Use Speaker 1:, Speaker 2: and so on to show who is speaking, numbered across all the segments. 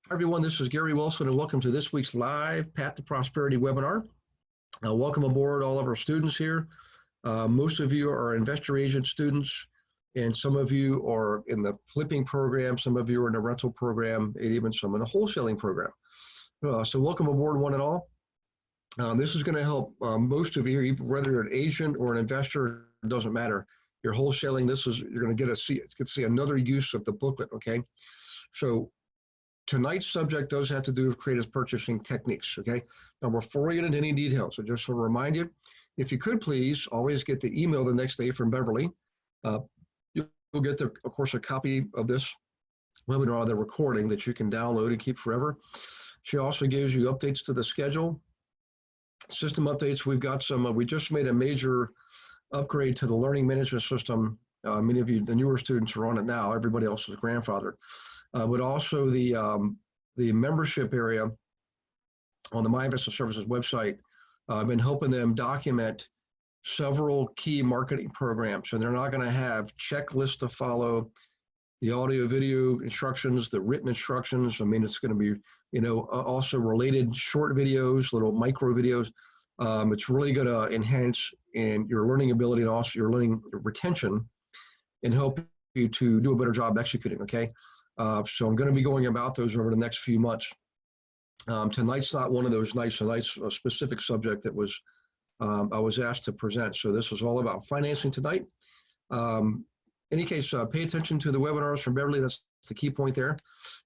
Speaker 1: Hi, everyone. This is Gary Wilson, and welcome to this week's live Path to Prosperity webinar. Welcome aboard all of our students here. Most of you are investor agent students, and some of you are in the flipping program, some of you are in the rental program, and even some in the wholesaling program. So welcome aboard, one and all. This is going to help most of you, whether you're an agent or an investor, it doesn't matter. You're wholesaling. You're going to get to see another use of the booklet. Okay, so tonight's subject does have to do with creative purchasing techniques, okay? Now, before we get into any details, so just to remind you, if you could please always get the email the next day from Beverly. You'll get, of course, a copy of this webinar, the recording that you can download and keep forever. She also gives you updates to the schedule, system updates. We've got some, we just made a major upgrade to the learning management system. Many of you, the newer students, are on it now. Everybody else is grandfathered. But also the membership area on the My Investment Services website. I've been helping them document several key marketing programs, and they're not going to have checklists to follow, the audio video instructions, the written instructions. I mean, it's going to be, also related short videos, little micro videos. It's really going to enhance in your learning ability and also your learning retention and help you to do a better job executing, okay? So I'm going to be going about those over the next few months. Tonight's not one of those nice specific subject that was I was asked to present. So this is all about financing tonight. Any case, pay attention to the webinars from Beverly. That's the key point there.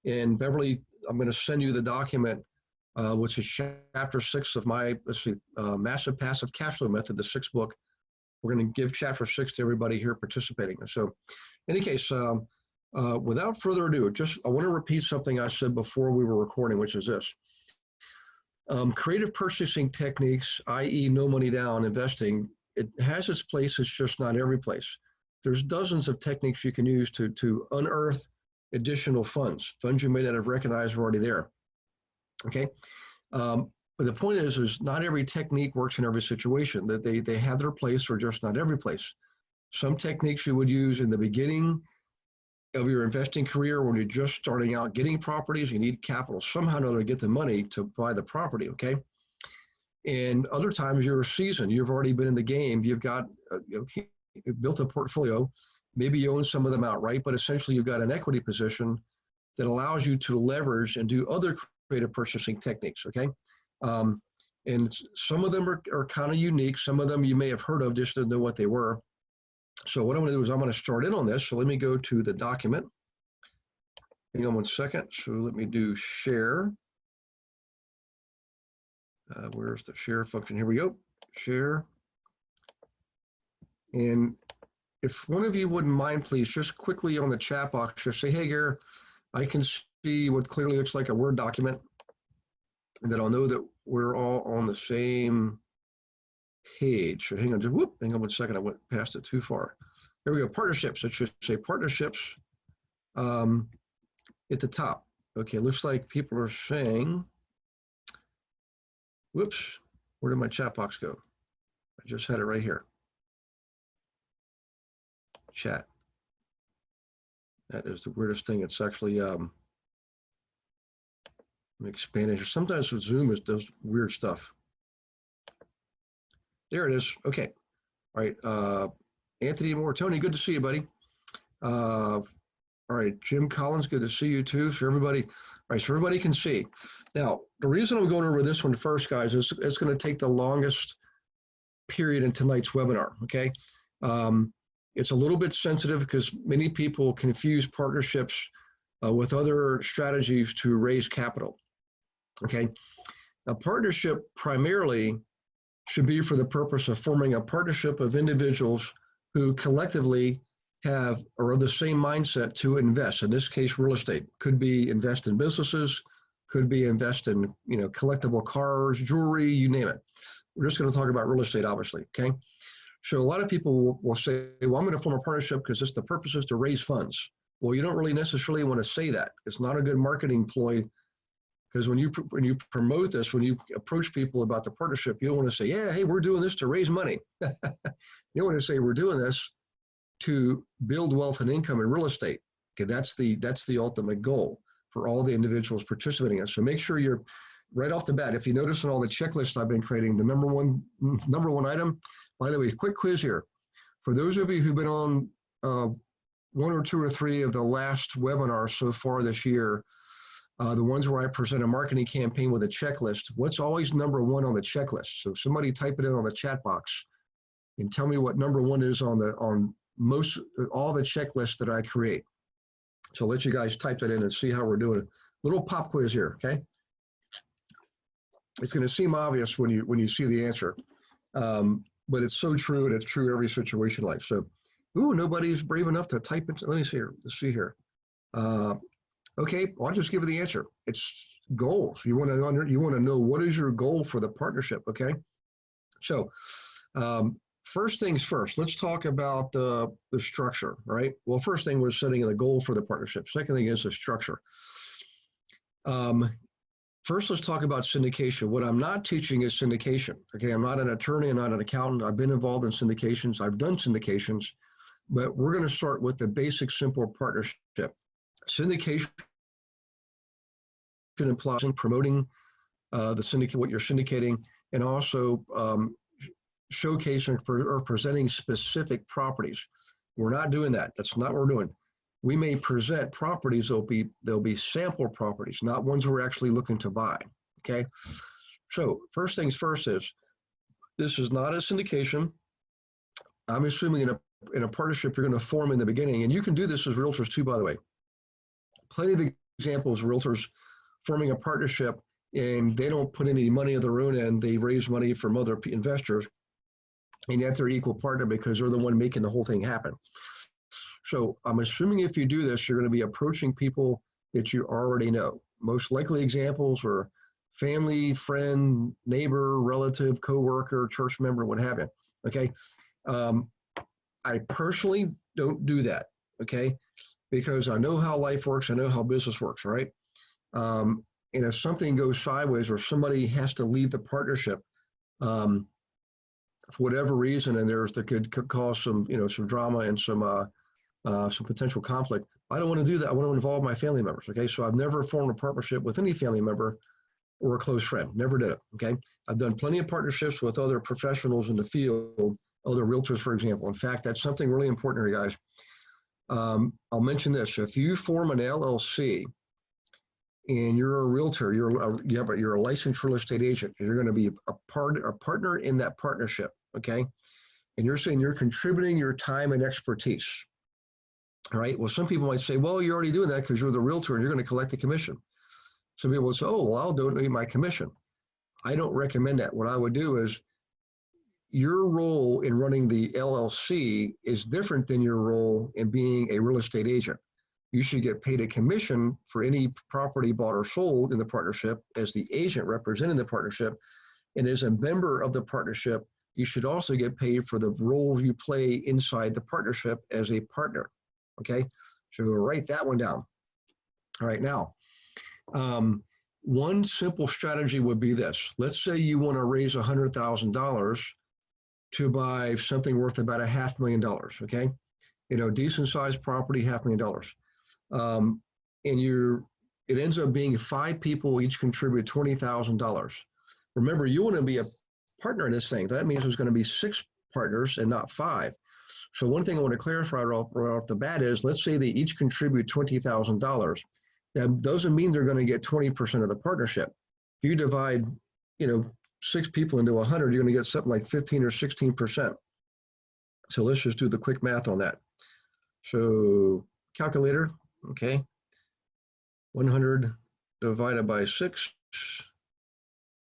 Speaker 1: And Beverly, I'm going to send you the document, which is chapter 6 of my Massive Passive Cash Flow Method, the 6th book. We're going to give chapter 6 to everybody here participating. So in any case, without further ado, I want to repeat something I said before we were recording, which is this. Creative purchasing techniques, i.e. no money down investing, it has its place, it's just not every place. There's dozens of techniques you can use to unearth additional funds you may not have recognized are already there, okay? But the point is not every technique works in every situation, that they have their place or just not every place. Some techniques you would use in the beginning of your investing career when you're just starting out getting properties, you need capital somehow or another to get the money to buy the property, okay? And other times you're seasoned, you've already been in the game, you've got, you've built a portfolio, maybe you own some of them outright, but essentially you've got an equity position that allows you to leverage and do other creative purchasing techniques, okay? And some of them are kind of unique, some of them you may have heard of, just didn't know what they were. So what I'm going to do is I'm going to start in on this. So let me go to the document. Hang on one second. So let me do share. Where's the share function? Here we go. Share. And if one of you wouldn't mind, please, just quickly on the chat box, just say, hey, Gary, I can see what clearly looks like a Word document. And then I'll know that we're all on the same page. So hang on one second. I went past it too far. There we go. Partnerships. It should say partnerships at the top. Okay, looks like people are saying, whoops, where did my chat box go? I just had it right here. Chat. That is the weirdest thing. It's actually, let me expand it. Sometimes with Zoom, it does weird stuff. There it is. Okay. All right. Anthony Moore, Tony, good to see you, buddy. All right. Jim Collins, good to see you too. So everybody, all right. So everybody can see. Now, the reason I'm going over this one first, guys, is it's going to take the longest period in tonight's webinar. Okay. It's a little bit sensitive because many people confuse partnerships with other strategies to raise capital. Okay. A partnership primarily should be for the purpose of forming a partnership of individuals who collectively are of the same mindset to invest. In this case, real estate. Could be invest in businesses, could be invest in collectible cars, jewelry, you name it. We're just going to talk about real estate, obviously, okay? So a lot of people will say, well, I'm going to form a partnership because the purpose is to raise funds. Well, you don't really necessarily want to say that. It's not a good marketing ploy. Because when you promote this, when you approach people about the partnership, you don't want to say, yeah, hey, we're doing this to raise money. You want to say we're doing this to build wealth and income in real estate. Okay, that's the ultimate goal. for all the individuals participating in it. So make sure you're right off the bat. If you notice in all the checklists I've been creating, the number one item, by the way, quick quiz here. For those of you who've been on one or two or three of the last webinars so far this year, the ones where I present a marketing campaign with a checklist, what's always number one on the checklist? So somebody type it in on the chat box and tell me what number one is on most all the checklists that I create. So I'll let you guys type that in and see how we're doing. A little pop quiz here, okay? It's going to seem obvious when you see the answer, but it's so true, and it's true every situation in life. So, ooh, nobody's brave enough to type it. Let me see here. Let's see here. Okay, well, I'll just give you the answer. It's goals. You want to know what is your goal for the partnership. Okay, so first things first. Let's talk about the structure. Right. Well, first thing, we're setting the goal for the partnership. Second thing is the structure. First, let's talk about syndication. What I'm not teaching is syndication. Okay, I'm not an attorney, I'm not an accountant. I've been involved in syndications. I've done syndications, but we're going to start with the basic, simple partnership. Syndication implies promoting the syndicate, what you're syndicating, and also showcasing or presenting specific properties. We're not doing that. That's not what we're doing. We may present properties, they'll be sample properties, not ones we're actually looking to buy, okay? So first things first is, this is not a syndication. I'm assuming in a partnership you're gonna form in the beginning, and you can do this as realtors too, by the way. Plenty of examples of realtors forming a partnership and they don't put any money of their own in, they raise money from other investors, and yet they're equal partner because they're the one making the whole thing happen. So I'm assuming if you do this, you're going to be approaching people that you already know. Most likely examples are family, friend, neighbor, relative, coworker, church member, what have you. Okay. I personally don't do that. Okay. Because I know how life works. I know how business works. Right. And if something goes sideways or somebody has to leave the partnership, for whatever reason, and there could cause some drama and some potential conflict. I don't want to do that. I want to involve my family members. Okay, so I've never formed a partnership with any family member or a close friend. Never did it. Okay, I've done plenty of partnerships with other professionals in the field, other realtors, for example. In fact, that's something really important here, guys. I'll mention this: if you form an LLC and you're a realtor, you're a licensed real estate agent, and you're going to be a partner in that partnership. Okay, and you're saying you're contributing your time and expertise. All right. Well, some people might say, well, you're already doing that because you're the realtor and you're going to collect the commission. Some people will say, oh, well, I'll donate my commission. I don't recommend that. What I would do is, your role in running the LLC is different than your role in being a real estate agent. You should get paid a commission for any property bought or sold in the partnership as the agent representing the partnership. And as a member of the partnership, you should also get paid for the role you play inside the partnership as a partner. Okay, so we'll write that one down. All right, now, one simple strategy would be this. Let's say you want to raise $100,000 to buy something worth about $500,000, okay? Decent sized property, $500,000. And it ends up being 5 people each contribute $20,000. Remember, you want to be a partner in this thing. That means there's going to be 6 partners and not 5. So one thing I want to clarify right off the bat is, let's say they each contribute $20,000. That doesn't mean they're going to get 20% of the partnership. If you divide, 6 people into 100, you're going to get something like 15 or 16%. So let's just do the quick math on that. So calculator, okay. 100 divided by 6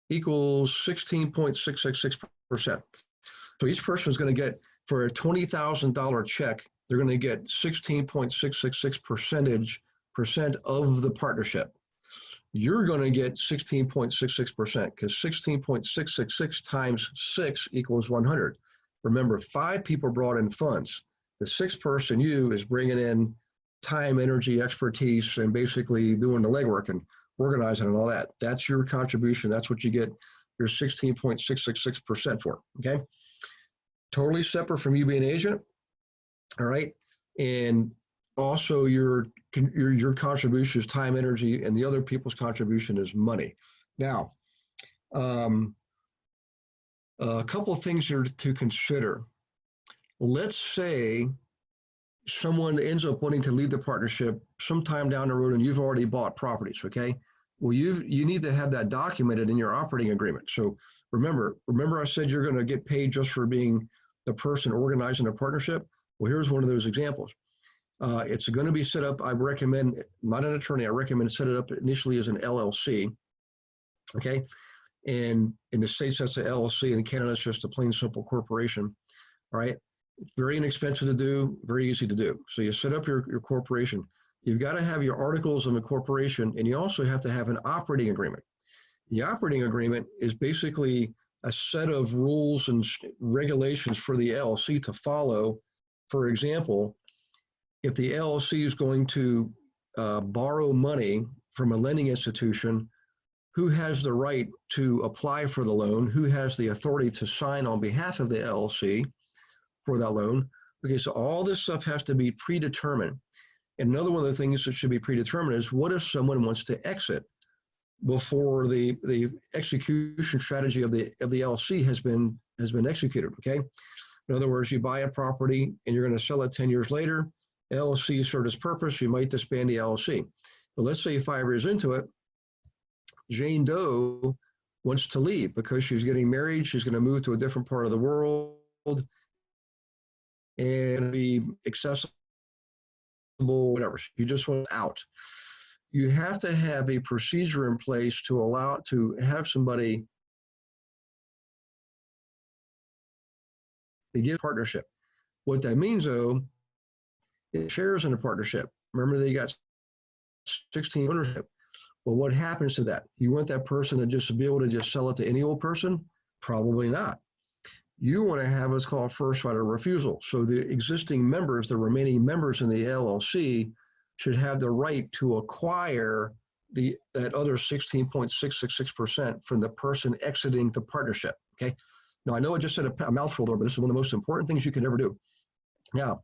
Speaker 1: equals 16.666%. So each person is going to get, for a $20,000 check, they're going to get 16.666% of the partnership. You're going to get 16.66% because 16.666 times 6 equals 100. Remember, 5 people brought in funds. The 6th person, you, is bringing in time, energy, expertise, and basically doing the legwork and organizing and all that. That's your contribution. That's what you get your 16.666% for, okay? Totally separate from you being an agent, all right? And also you're your contribution is time, energy, and the other people's contribution is money. Now, a couple of things here to consider. Let's say someone ends up wanting to leave the partnership sometime down the road and you've already bought properties, okay? Well, you need to have that documented in your operating agreement. So remember I said you're going to get paid just for being the person organizing a partnership? Well, here's one of those examples. It's going to be set up, I recommend, not an attorney, I recommend set it up initially as an LLC, okay? And in the States, that's an LLC. In Canada, it's just a plain, simple corporation, all right? Very inexpensive to do, very easy to do. So you set up your corporation. You've got to have your articles of incorporation, and you also have to have an operating agreement. The operating agreement is basically a set of rules and regulations for the LLC to follow. For example, if the LLC is going to borrow money from a lending institution, who has the right to apply for the loan? Who has the authority to sign on behalf of the LLC for that loan? Okay, so all this stuff has to be predetermined. And another one of the things that should be predetermined is what if someone wants to exit before the execution strategy of the LLC has been executed, okay? In other words, you buy a property and you're going to sell it 10 years later. LLC served its purpose, you might disband the LLC. But let's say 5 years into it, Jane Doe wants to leave because she's getting married, she's going to move to a different part of the world and be accessible, whatever. You just want out. You have to have a procedure in place to allow to have somebody to give partnership. What that means, though, is shares in a partnership. Remember, they got 16 ownership. Well, what happens to that? You want that person to just be able to just sell it to any old person? Probably not. You want to have what's called first right of refusal. So the existing members, the remaining members in the LLC, should have the right to acquire that other 16.666% from the person exiting the partnership, okay? Now, I know I just said a mouthful there, but this is one of the most important things you can ever do. Now,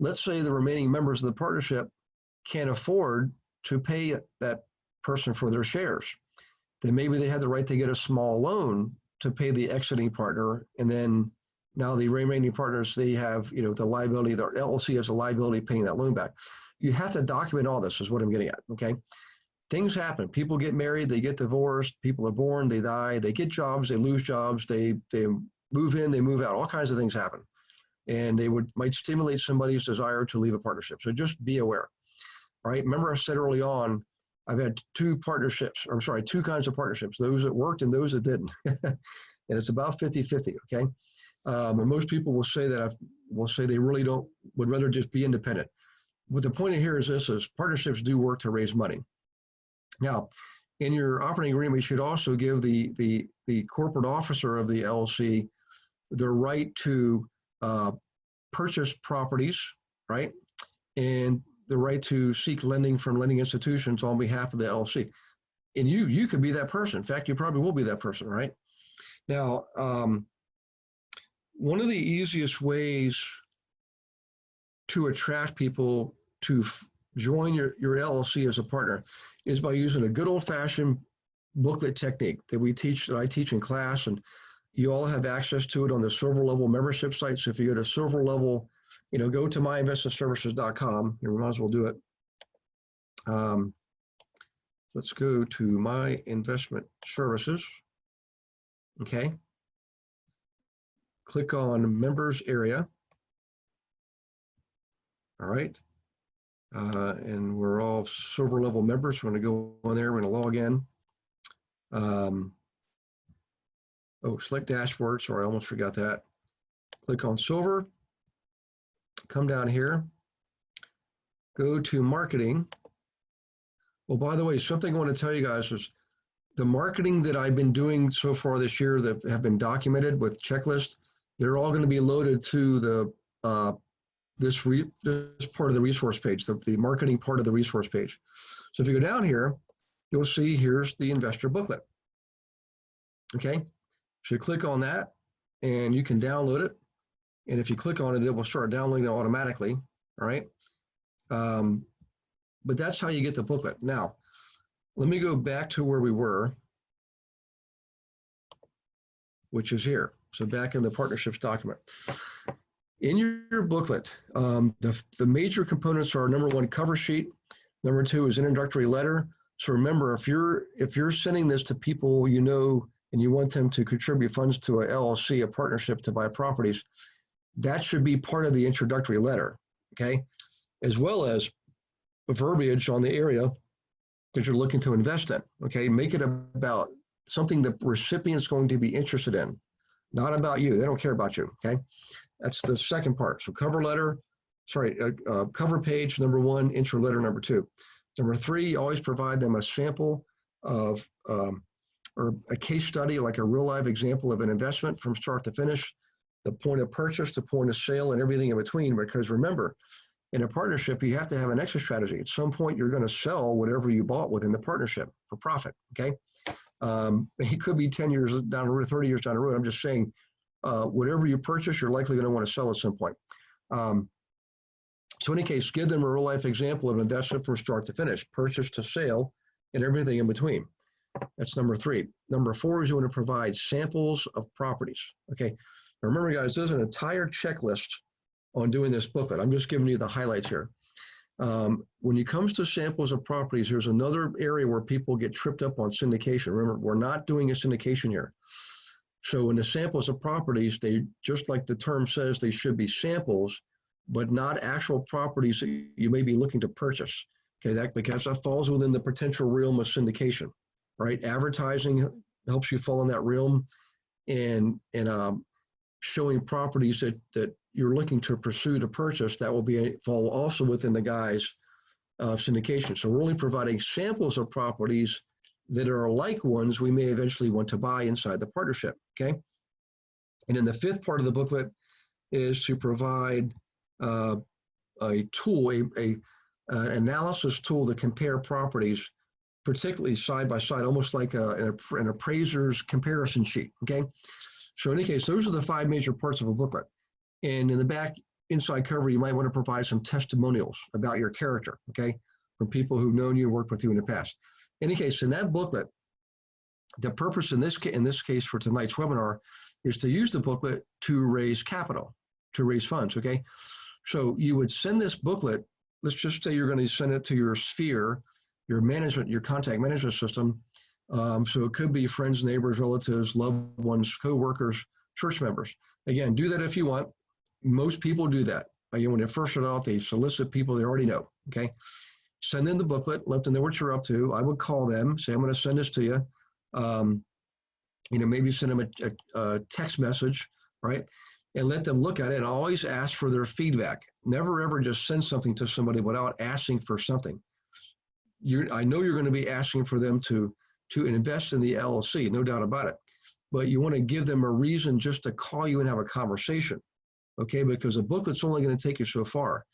Speaker 1: let's say the remaining members of the partnership can't afford to pay that person for their shares. Then maybe they had the right to get a small loan to pay the exiting partner, and then now the remaining partners, they have, the liability, the LLC has a liability paying that loan back. You have to document all this, is what I'm getting at, okay? Things happen. People get married, they get divorced, people are born, they die, they get jobs, they lose jobs, they move in, they move out, all kinds of things happen. And they might stimulate somebody's desire to leave a partnership. So just be aware, all right? Remember I said early on, I've had two kinds of partnerships, those that worked and those that didn't. And it's about 50-50, okay? And most people will say that they really would rather just be independent. But the point here is this, is partnerships do work to raise money. Now, in your operating agreement, you should also give the corporate officer of the LLC the right to purchase properties, right? And the right to seek lending from lending institutions on behalf of the LLC. And you could be that person. In fact, you probably will be that person, right? Now, one of the easiest ways to attract people to join your LLC as a partner is by using a good old-fashioned booklet technique that I teach in class, and you all have access to it on the Silver Level membership site. So if you go to Silver Level, go to myinvestmentservices.com. You might as well do it. Let's go to My Investment Services. Okay. Click on Members area. All right. And we're all Silver Level members. We're going to go on there. We're going to log in. Select Dashboard. Sorry, I almost forgot that. Click on Silver. Come down here. Go to Marketing. Well, by the way, something I want to tell you guys is the marketing that I've been doing so far this year that have been documented with checklists, they're all going to be loaded to the this part of the resource page, the marketing part of the resource page. So if you go down here, you'll see here's the investor booklet. Okay, so you click on that and you can download it. And if you click on it, it will start downloading it automatically. All right. but that's how you get the booklet. Now, let me go back to where we were, which is here. So back in the partnerships document. In your booklet, the major components are, number one, cover sheet. Number two is introductory letter. So remember, if you're sending this to people you know and you want them to contribute funds to a LLC, a partnership to buy properties, that should be part of the introductory letter, okay? As well as verbiage on the area that you're looking to invest in, okay? Make it about something the recipient's going to be interested in, not about you. They don't care about you, okay? That's the second part. So cover page, number one, intro letter, number two. Number three, always provide them a sample of, or a case study, like a real life example of an investment from start to finish, the point of purchase, the point of sale, and everything in between. Because remember, in a partnership, you have to have an exit strategy. At some point, you're going to sell whatever you bought within the partnership for profit, okay? It could be 10 years down the road, 30 years down the road. I'm just saying, whatever you purchase, you're likely going to want to sell at some point. So in any case, give them a real life example of an investment from start to finish, purchase to sale, and everything in between. That's number three. Number four is you want to provide samples of properties. Okay. Now remember, guys, there's an entire checklist on doing this booklet. I'm just giving you the highlights here. When it comes to samples of properties, there's another area where people get tripped up on syndication. Remember, we're not doing a syndication here. So in the samples of properties, they, just like the term says, they should be samples, but not actual properties that you may be looking to purchase. Okay, because that falls within the potential realm of syndication, right? Advertising helps you fall in that realm, and showing properties that you're looking to pursue to purchase, that will fall also within the guise of syndication. So we're only providing samples of properties that are like ones we may eventually want to buy inside the partnership, okay? And then the fifth part of the booklet is to provide a tool, an analysis tool to compare properties, particularly side by side, almost like an appraiser's comparison sheet, okay? So in any case, those are the five major parts of a booklet. And in the back inside cover, you might want to provide some testimonials about your character, okay? From people who've known you and worked with you in the past. In any case, in that booklet, the purpose in this case for tonight's webinar is to use the booklet to raise capital, to raise funds, okay? So you would send this booklet, let's just say you're going to send it to your sphere, your management, your contact management system. So it could be friends, neighbors, relatives, loved ones, co-workers, church members. Again, do that if you want. Most people do that. When they first start out, they solicit people they already know, okay? Send them the booklet, let them know what you're up to. I would call them, say, I'm going to send this to you. Maybe send them a text message, right? And let them look at it, and always ask for their feedback. Never, ever just send something to somebody without asking for something. I know you're going to be asking for them to invest in the LLC, no doubt about it. But you want to give them a reason just to call you and have a conversation, okay? Because a booklet's only going to take you so far.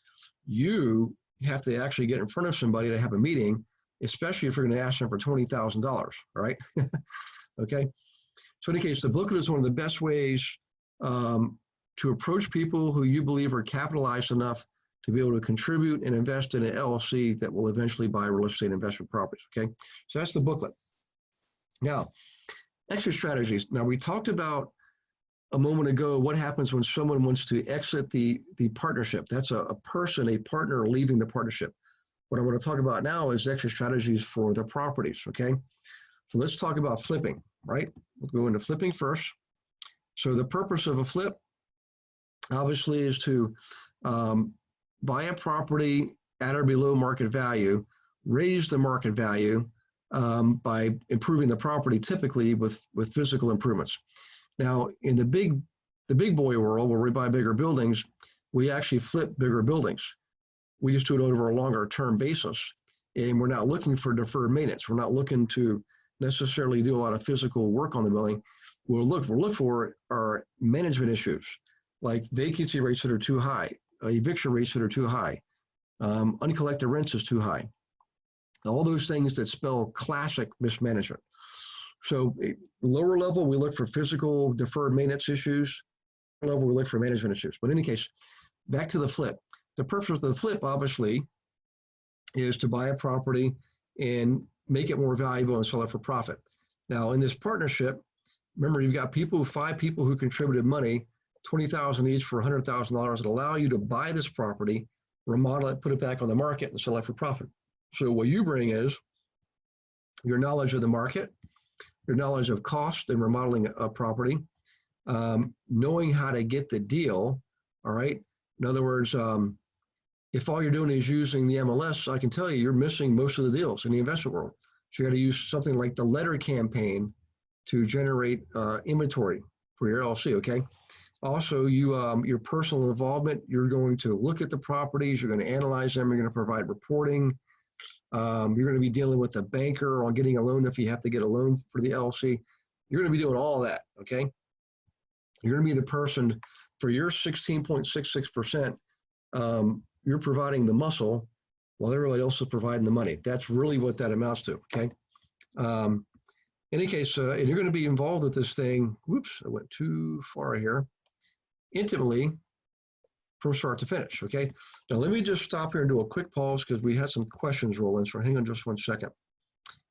Speaker 1: You have to actually get in front of somebody to have a meeting, especially if you're going to ask them for $20,000, right? Okay. So in any case, the booklet is one of the best ways to approach people who you believe are capitalized enough to be able to contribute and invest in an LLC that will eventually buy real estate investment properties, okay? So that's the booklet. Now, exit strategies. Now, we talked about a moment ago what happens when someone wants to exit the partnership. That's a person, a partner leaving the partnership. What I want to talk about now is exit strategies for the properties, okay? So let's talk about flipping, right? We'll go into flipping first. So the purpose of a flip, obviously, is to buy a property at or below market value, raise the market value by improving the property, typically with physical improvements. Now, in the big boy world, where we buy bigger buildings, we actually flip bigger buildings. We just do it over a longer term basis, and we're not looking for deferred maintenance. We're not looking to necessarily do a lot of physical work on the building. We'll look for are management issues, like vacancy rates that are too high, eviction rates that are too high, uncollected rents is too high. All those things that spell classic mismanagement. So lower level, we look for physical deferred maintenance issues. Higher level, we look for management issues. But in any case, back to the flip. The purpose of the flip, obviously, is to buy a property and make it more valuable and sell it for profit. Now, in this partnership, remember, you've got 5 people who contributed money, $20,000 each for $100,000 that allow you to buy this property, remodel it, put it back on the market, and sell it for profit. So what you bring is your knowledge of the market, your knowledge of cost and remodeling a property, knowing how to get the deal, all right? In other words, if all you're doing is using the MLS, I can tell you, you're missing most of the deals in the investment world. So you got to use something like the letter campaign to generate inventory for your LLC, okay? Also, your personal involvement, you're going to look at the properties, you're going to analyze them, you're going to provide reporting, you're going to be dealing with the banker on getting a loan if you have to get a loan for the LLC. You're going to be doing all that, okay? You're going to be the person for your 16.66%, you're providing the muscle while everybody else is providing the money. That's really what that amounts to, okay? In any case, and you're going to be involved with this thing, whoops, I went too far here, intimately from start to finish, okay? Now let me just stop here and do a quick pause because we had some questions roll in, so hang on just one second,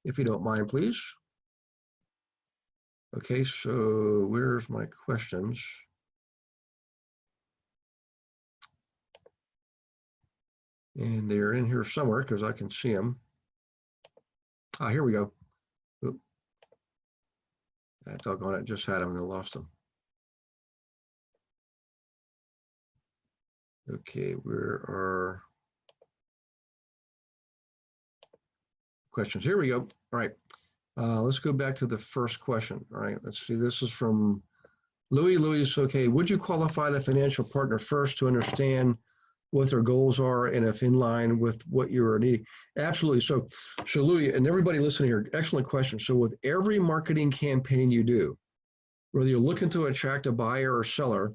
Speaker 1: if you don't mind, please. Okay, so where's my questions? And they're in here somewhere because I can see them. Ah, here we go. Oop. That doggone it, just had them and I lost them. Okay, where are questions? Here we go. All right, let's go back to the first question. All right, let's see. This is from Louis. Louis, okay, would you qualify the financial partner first to understand what their goals are and if in line with what you are needing? Absolutely. So Louis, and everybody listening here, excellent question. So with every marketing campaign you do, whether you're looking to attract a buyer or seller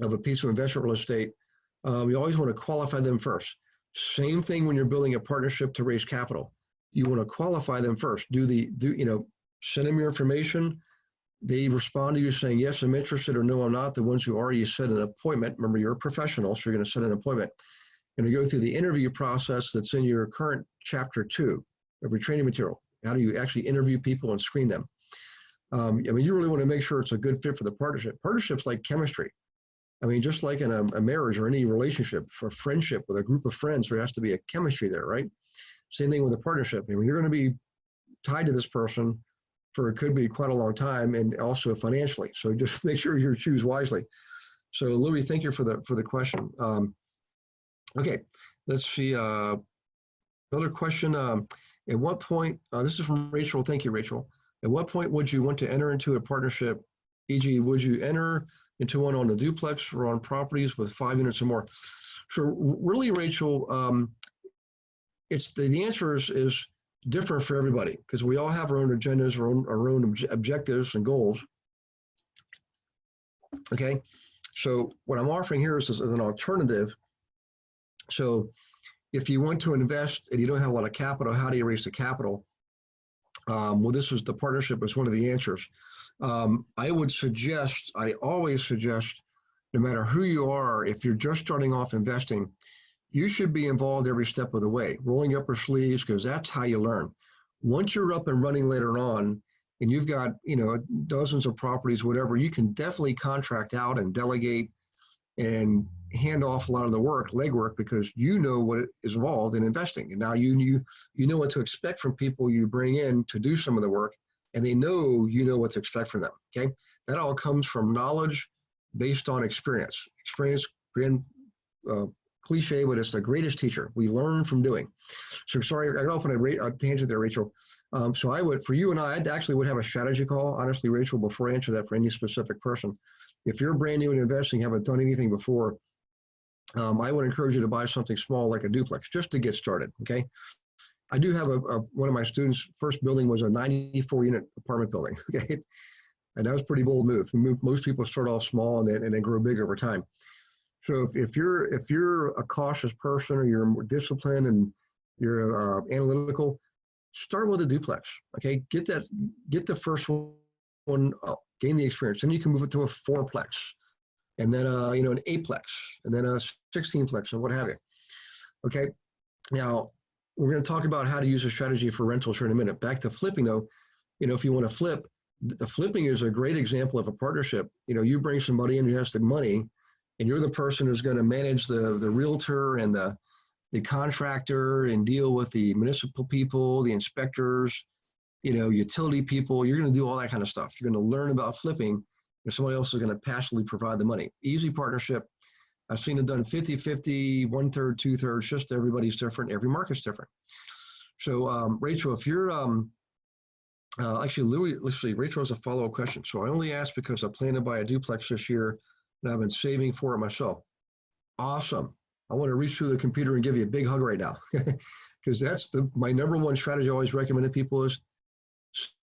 Speaker 1: of a piece of investment real estate, you always want to qualify them first. Same thing when you're building a partnership to raise capital. You want to qualify them first. Send them your information. They respond to you saying, yes, I'm interested, or no, I'm not. The ones who are, you set an appointment. Remember, you're a professional, so you're going to set an appointment. You're going to go through the interview process that's in your current chapter 2 of your training material. How do you actually interview people and screen them? You really want to make sure it's a good fit for the partnership. Partnership's like chemistry. Just like in a marriage or any relationship, for friendship with a group of friends, there has to be a chemistry there, right? Same thing with a partnership. You're going to be tied to this person for it could be quite a long time, and also financially. So just make sure you choose wisely. So Louis, thank you for the question. Okay, let's see. Another question. At what point, this is from Rachel. Thank you, Rachel. At what point would you want to enter into a partnership? E.g., would you enter into one on a duplex or on properties with 5 units or more? So really, Rachel, it's the answer is different for everybody because we all have our own agendas, our own objectives and goals. Okay, so what I'm offering here is an alternative. So if you want to invest and you don't have a lot of capital, how do you raise the capital? Well, the partnership is one of the answers. I always suggest, no matter who you are, if you're just starting off investing, you should be involved every step of the way, rolling up your sleeves, because that's how you learn. Once you're up and running later on, and you've got dozens of properties, whatever, you can definitely contract out and delegate and hand off a lot of the legwork, because you know what is involved in investing. And now you know what to expect from people you bring in to do some of the work, and they know what to expect from them, okay? That all comes from knowledge based on experience. Experience, cliche, but it's the greatest teacher. We learn from doing. So sorry, I got off on a tangent there, Rachel. So I would, for you and I actually would have a strategy call, honestly, Rachel, before I answer that for any specific person. If you're brand new in investing, haven't done anything before, I would encourage you to buy something small like a duplex just to get started, okay? I do have one of my students' first building was a 94-unit apartment building, okay? And that was a pretty bold move. Most people start off small and then grow big over time. So if you're a cautious person, or you're more disciplined and you're analytical, start with a duplex, okay? Get the first one up, gain the experience, then you can move it to a 4-plex, and then an 8-plex, and then a 16-plex, and what have you. Okay, Now, we're going to talk about how to use a strategy for rentals here in a minute. Back to flipping though, if you want to flip, the flipping is a great example of a partnership. You bring somebody in who has the money, and you're the person who's going to manage the realtor and the contractor and deal with the municipal people, the inspectors, utility people. You're going to do all that kind of stuff. You're going to learn about flipping, and somebody else is going to passively provide the money. Easy partnership. I've seen it done 50-50, 1/3, 2/3, just everybody's different. Every market's different. So Rachel, if you're, actually Louis, let's see, Rachel has a follow-up question. So I only asked because I plan to buy a duplex this year and I've been saving for it myself. Awesome. I want to reach through the computer and give you a big hug right now, because that's my number one strategy I always recommend to people is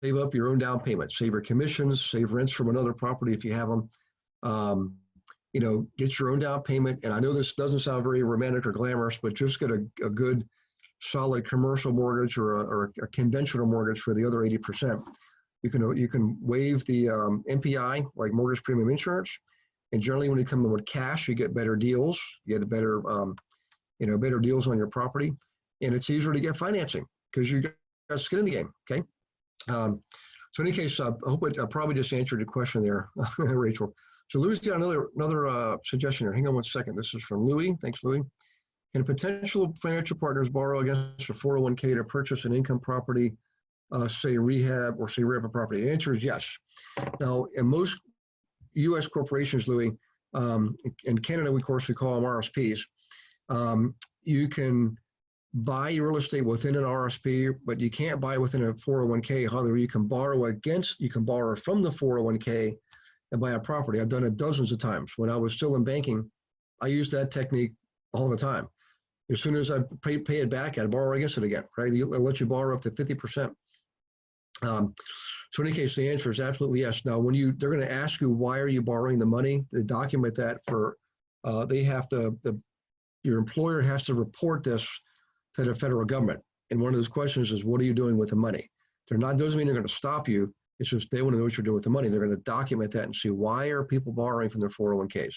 Speaker 1: save up your own down payment, save your commissions, save rents from another property if you have them. Get your own down payment. And I know this doesn't sound very romantic or glamorous, but just get a good, solid commercial mortgage or a conventional mortgage for the other 80%. You can waive the MPI, like mortgage premium insurance. And generally, when you come in with cash, you get better deals. You get better deals on your property, and it's easier to get financing because you got skin in the game. Okay. So in any case, I hope I probably just answered your question there, Rachel. So Louis got another suggestion here. Hang on one second. This is from Louis. Thanks, Louis. Can potential financial partners borrow against a 401k to purchase an income property, say rehab or say rehab property? The answer is yes. Now, in most U.S. corporations, Louis, in Canada, of course, we call them RSPs. You can buy real estate within an RSP, but you can't buy within a 401k. However, you can borrow from the 401k and buy a property. I've done it dozens of times. When I was still in banking, I used that technique all the time. As soon as I pay it back, I'd borrow against it again, right? They'll let you borrow up to 50%. So in any case, the answer is absolutely yes. Now, they're going to ask you, why are you borrowing the money? They document that your employer has to report this to the federal government. And one of those questions is, what are you doing with the money? Doesn't mean they're going to stop you. It's just they want to know what you're doing with the money. They're going to document that and see, why are people borrowing from their 401ks?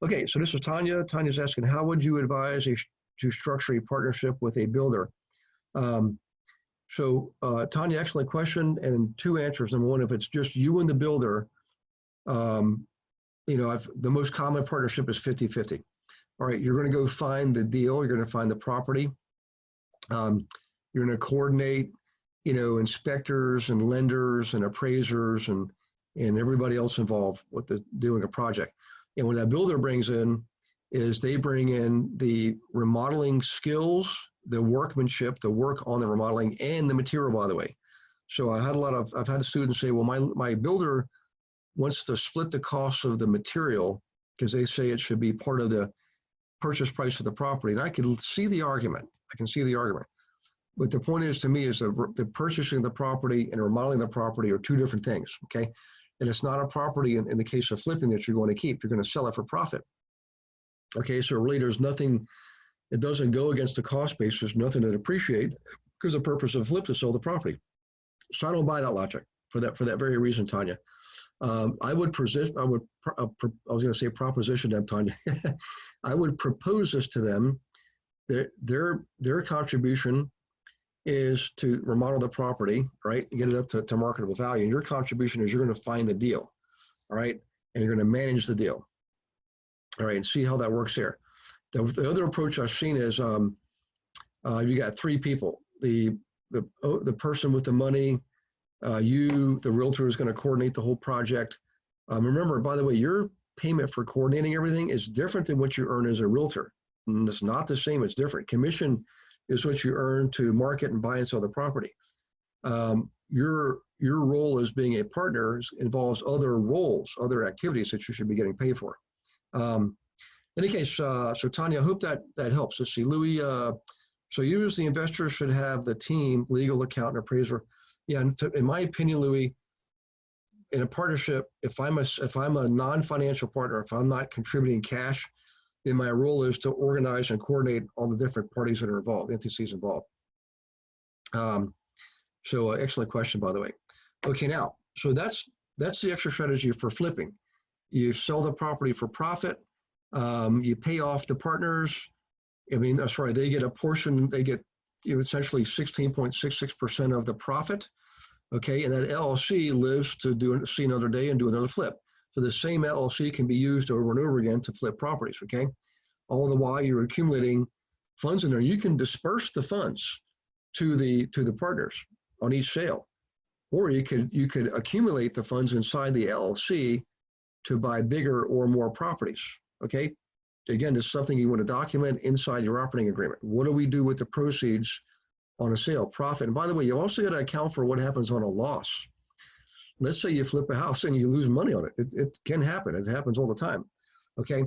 Speaker 1: Okay, so this is Tanya. Tanya's asking, how would you advise to structure a partnership with a builder? So Tanya, excellent question, and two answers. Number one, if it's just you and the builder, the most common partnership is 50-50. All right, you're going to go find the deal. You're going to find the property. You're going to coordinate, inspectors and lenders and appraisers and everybody else involved with doing a project. And what that builder brings in is they bring in the remodeling skills, the workmanship, the work on the remodeling, and the material, by the way. So I've had students say, well, my builder wants to split the cost of the material because they say it should be part of the purchase price of the property. And I can see the argument. But the point is, to me, is the purchasing the property and remodeling the property are two different things, okay? And it's not a property in the case of flipping that you're going to keep. You're going to sell it for profit. Okay, so really there's nothing, it doesn't go against the cost basis, there's nothing to depreciate because the purpose of flip is to sell the property. So I don't buy that logic for that very reason, Tanya. I was going to say proposition them, Tanya. I would propose this to them. Their contribution is to remodel the property, right, and get it up to marketable value. And your contribution is you're going to find the deal, all right, and you're going to manage the deal, all right, and see how that works there. The other approach I've seen is you got three people. The person with the money, the realtor is going to coordinate the whole project. Remember, by the way, your payment for coordinating everything is different than what you earn as a realtor. And it's not the same, it's different. Commission is what you earn to market and buy and sell the property. Your role as being a partner involves other roles, other activities that you should be getting paid for. In any case, so Tanya, I hope that helps. Let's see, Louis, so you as the investor should have the team, legal, accountant, appraiser. Yeah, and in my opinion, Louis, in a partnership, if I'm a non-financial partner, if I'm not contributing cash, then my role is to organize and coordinate all the different parties that are involved, entities involved. So excellent question, by the way. Okay, now, so that's the extra strategy for flipping. You sell the property for profit, you pay off the partners, I mean, sorry, they get a portion, they get essentially 16.66% of the profit, okay? And that LLC lives to see another day and do another flip. So the same LLC can be used over and over again to flip properties, okay? All the while you're accumulating funds in there. You can disperse the funds to the partners on each sale, or you could accumulate the funds inside the LLC to buy bigger or more properties, okay? Again, it's something you want to document inside your operating agreement. What do we do with the proceeds on a sale, profit? And by the way, you also got to account for what happens on a loss. Let's say you flip a house and you lose money on it. It can happen. It happens all the time, okay?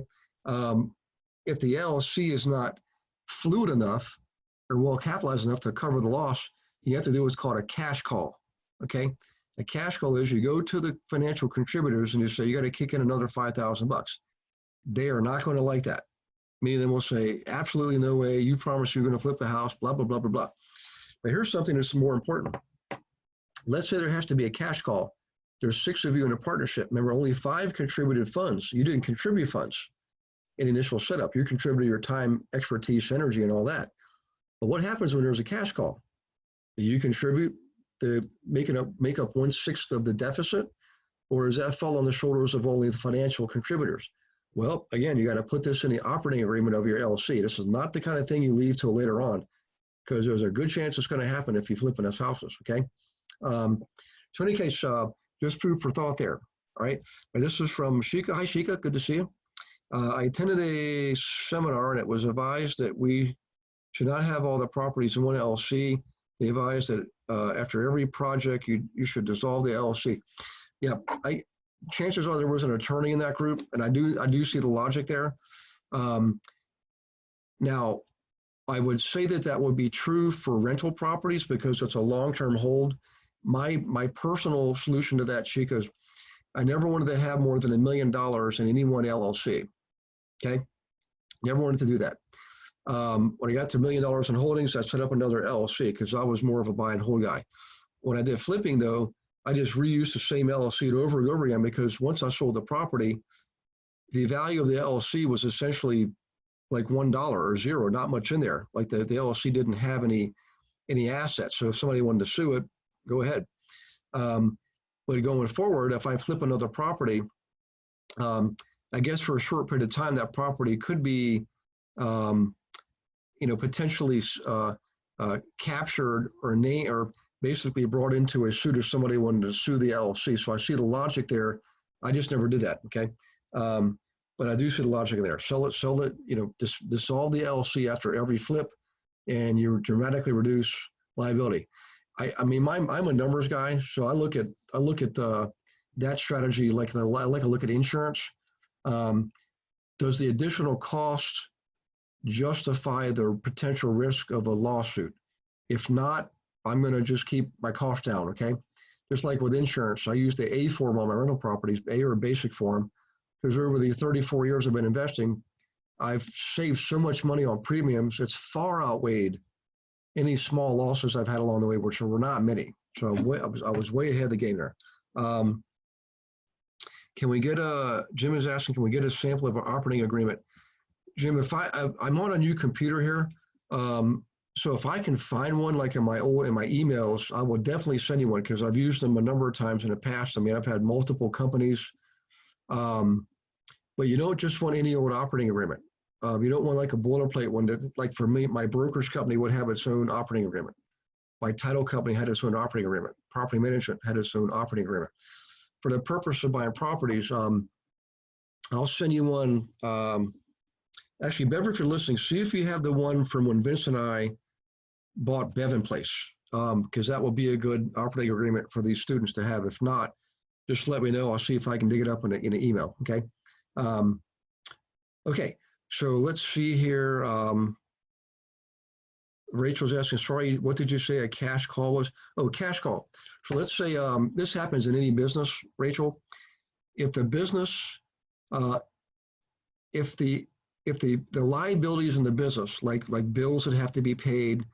Speaker 1: If the LLC is not fluid enough or well capitalized enough to cover the loss, you have to do what's called a cash call, okay? A cash call is you go to the financial contributors and you say, you got to kick in another $5,000. They are not going to like that. Many of them will say, absolutely no way, you promised you're going to flip the house, blah, blah, blah, blah, blah. But here's something that's more important. Let's say there has to be a cash call. There's 6 of you in a partnership. Remember, only 5 contributed funds. You didn't contribute funds in initial setup. You contributed your time, expertise, energy, and all that. But what happens when there's a cash call? Do you contribute to make up 1/6 of the deficit? Or does that fall on the shoulders of only the financial contributors? Well, again, you got to put this in the operating agreement of your LLC. This is not the kind of thing you leave till later on, because there's a good chance it's going to happen if you flip in those houses, okay? So in any case, just food for thought there, all right? And this is from Shika. Hi, Shika, good to see you. I attended a seminar and it was advised that we should not have all the properties in one LLC. They advised that after every project, you should dissolve the LLC. Yeah, chances are there was an attorney in that group, and I do see the logic there. Now, I would say that would be true for rental properties because it's a long-term hold. My personal solution to that, Chica, is I never wanted to have more than $1 million in any one LLC, okay? Never wanted to do that. When I got to $1 million in holdings, I set up another LLC because I was more of a buy and hold guy. When I did flipping, though, I just reused the same LLC over and over again because once I sold the property, the value of the LLC was essentially like $1 or zero, not much in there. Like the LLC didn't have any assets. So if somebody wanted to sue it, go ahead. But going forward, if I flip another property, I guess for a short period of time, that property could be, potentially captured or basically brought into a suit if somebody wanted to sue the LLC. So I see the logic there. I just never did that, okay? But I do see the logic in there. Sell it, dissolve the LLC after every flip, and you dramatically reduce liability. I mean, I'm a numbers guy, so I look at that strategy like I look at insurance. Does the additional cost justify the potential risk of a lawsuit? If not, I'm going to just keep my cost down, okay? Just like with insurance, I use the A form on my rental properties, A or basic form, because over the 34 years I've been investing, I've saved so much money on premiums, it's far outweighed any small losses I've had along the way, which were not many. So I was way ahead of the game there. Can we get Jim is asking, can we get a sample of an operating agreement? Jim, if I'm on a new computer here, so if I can find one like in my emails, I will definitely send you one because I've used them a number of times in the past. I mean, I've had multiple companies, but you don't just want any old operating agreement. You don't want like a boilerplate one that, like for me, my brokerage company would have its own operating agreement. My title company had its own operating agreement. Property management had its own operating agreement. For the purpose of buying properties, I'll send you one. Actually, Bev, if you're listening, see if you have the one from when Vince and I bought Bevan Place, because that will be a good operating agreement for these students to have. If not, just let me know. I'll see if I can dig it up in an email, okay? Okay, so let's see here. Rachel's asking, sorry, what did you say a cash call was? Oh, cash call. So let's say this happens in any business, Rachel. If the business, if the liabilities in the business, like bills that have to be paid,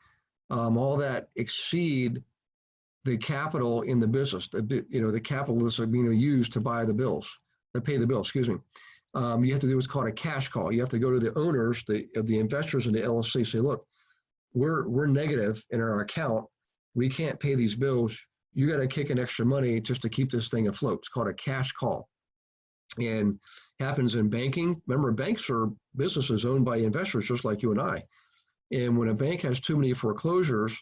Speaker 1: all that exceed the capital in the business, the capital that's being used to buy the bills, to pay the bill, excuse me. you have to do what's called a cash call. You have to go to the owners, the investors in the LLC, say, look, we're negative in our account. We can't pay these bills. You got to kick in extra money just to keep this thing afloat. It's called a cash call. And happens in banking. Remember, banks are businesses owned by investors just like you and I. And when a bank has too many foreclosures,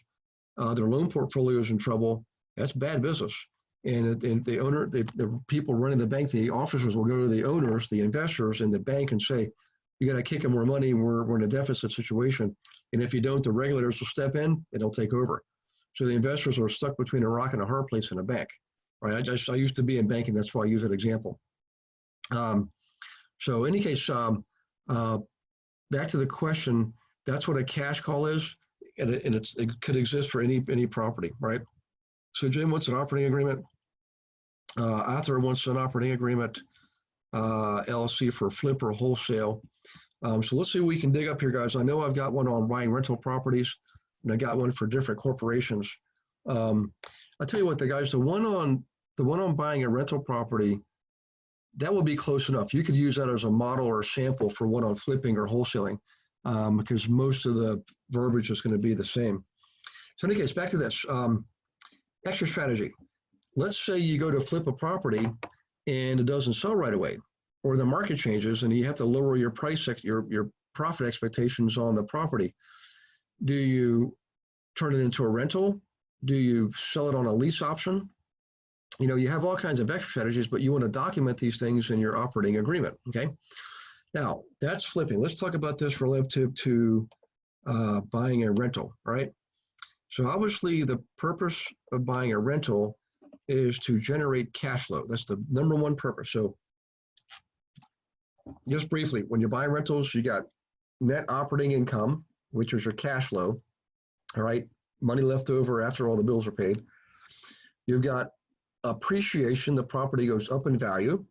Speaker 1: their loan portfolio is in trouble. That's bad business. And the owner, the people running the bank, the officers will go to the owners, the investors in the bank and say, you got to kick in more money. We're in a deficit situation. And if you don't, the regulators will step in and they'll take over. So the investors are stuck between a rock and a hard place in a bank, right? I used to be in banking. That's why I use that example. So in any case, back to the question, that's what a cash call is. And it could exist for any property, right? So Jim wants an operating agreement. Arthur wants an operating agreement, LLC for flip or wholesale. So let's see what we can dig up here, guys. I know I've got one on buying rental properties, and I got one for different corporations. I'll tell you what, the guys, the one on buying a rental property, that will be close enough. You could use that as a model or a sample for one on flipping or wholesaling, because most of the verbiage is going to be the same. So in any case, back to this. Extra strategy. Let's say you go to flip a property and it doesn't sell right away, or the market changes and you have to lower your price, your profit expectations on the property. Do you turn it into a rental? Do you sell it on a lease option? You know, you have all kinds of extra strategies, but you want to document these things in your operating agreement, okay? Now, that's flipping. Let's talk about this relative to buying a rental, right? So obviously the purpose of buying a rental is to generate cash flow. That's the number one purpose. So just briefly, when you buy rentals, you got net operating income, which is your cash flow, all right? Money left over after all the bills are paid. You've got appreciation, the property goes up in value.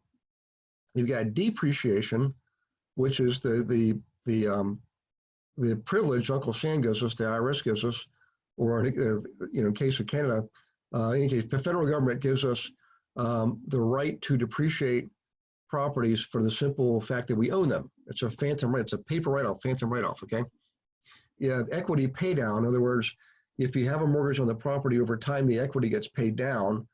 Speaker 1: You've got depreciation, which is the privilege Uncle Sam gives us, the IRS gives us, or in case of Canada, in any case, the federal government gives us the right to depreciate properties for the simple fact that we own them. It's a phantom right. It's a paper write-off, phantom write-off. Okay. You have equity pay down. In other words, if you have a mortgage on the property over time, the equity gets paid down.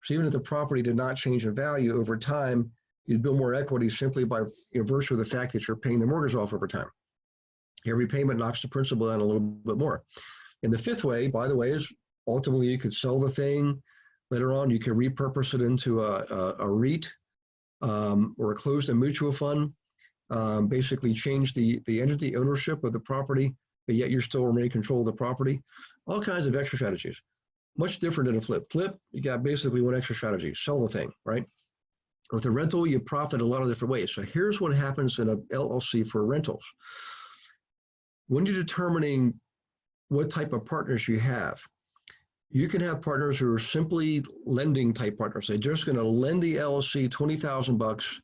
Speaker 1: So even if the property did not change in value over time, you'd build more equity simply by virtue of the fact that you're paying the mortgage off over time. Every payment knocks the principal down a little bit more. And the fifth way, by the way, is ultimately you could sell the thing. Later on, you could repurpose it into a REIT or a closed-end mutual fund. Basically change the entity ownership of the property, but yet you're still remaining in control of the property. All kinds of extra strategies. Much different than a flip. Flip, you got basically one extra strategy, sell the thing, right? With a rental, you profit a lot of different ways. So here's what happens in a LLC for rentals. When you're determining what type of partners you have, you can have partners who are simply lending type partners. They're just going to lend the LLC $20,000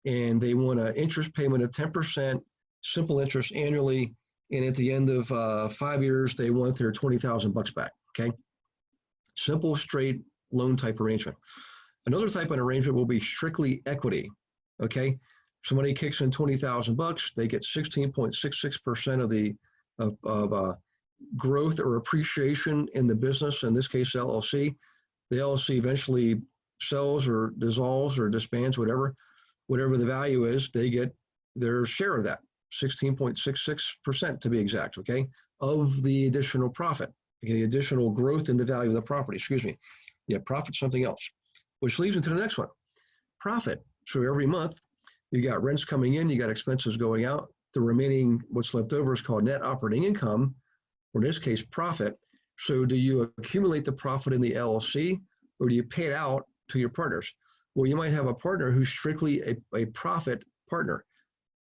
Speaker 1: and they want an interest payment of 10%, simple interest annually. And at the end of 5 years, they want their $20,000 back, okay? Simple, straight loan type arrangement. Another type of arrangement will be strictly equity, okay? Somebody kicks in $20,000, they get 16.66% of the growth or appreciation in the business, in this case LLC. The LLC eventually sells or dissolves or disbands, whatever the value is, they get their share of that, 16.66% to be exact, okay, of the additional profit, okay, the additional growth in the value of the property, excuse me. Yeah, profit's something else, which leads into the next one, profit. So every month you got rents coming in, you got expenses going out, the remaining, what's left over is called net operating income, or in this case, profit. So do you accumulate the profit in the LLC or do you pay it out to your partners? Well, you might have a partner who's strictly a profit partner.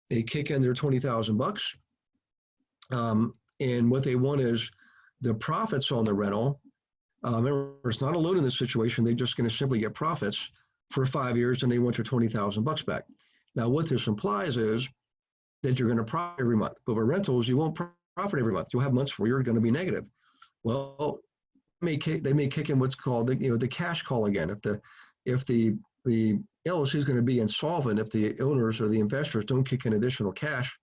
Speaker 1: They kick in their $20,000, and what they want is the profits on the rental. Remember, it's not a loan in this situation. They're just going to simply get profits for 5 years, and they want their $20,000 back. Now, what this implies is that you're going to profit every month. But with rentals, you won't profit every month. You'll have months where you're going to be negative. Well, they may kick in what's called the cash call again. If the the LLC is going to be insolvent if the owners or the investors don't kick in additional cash.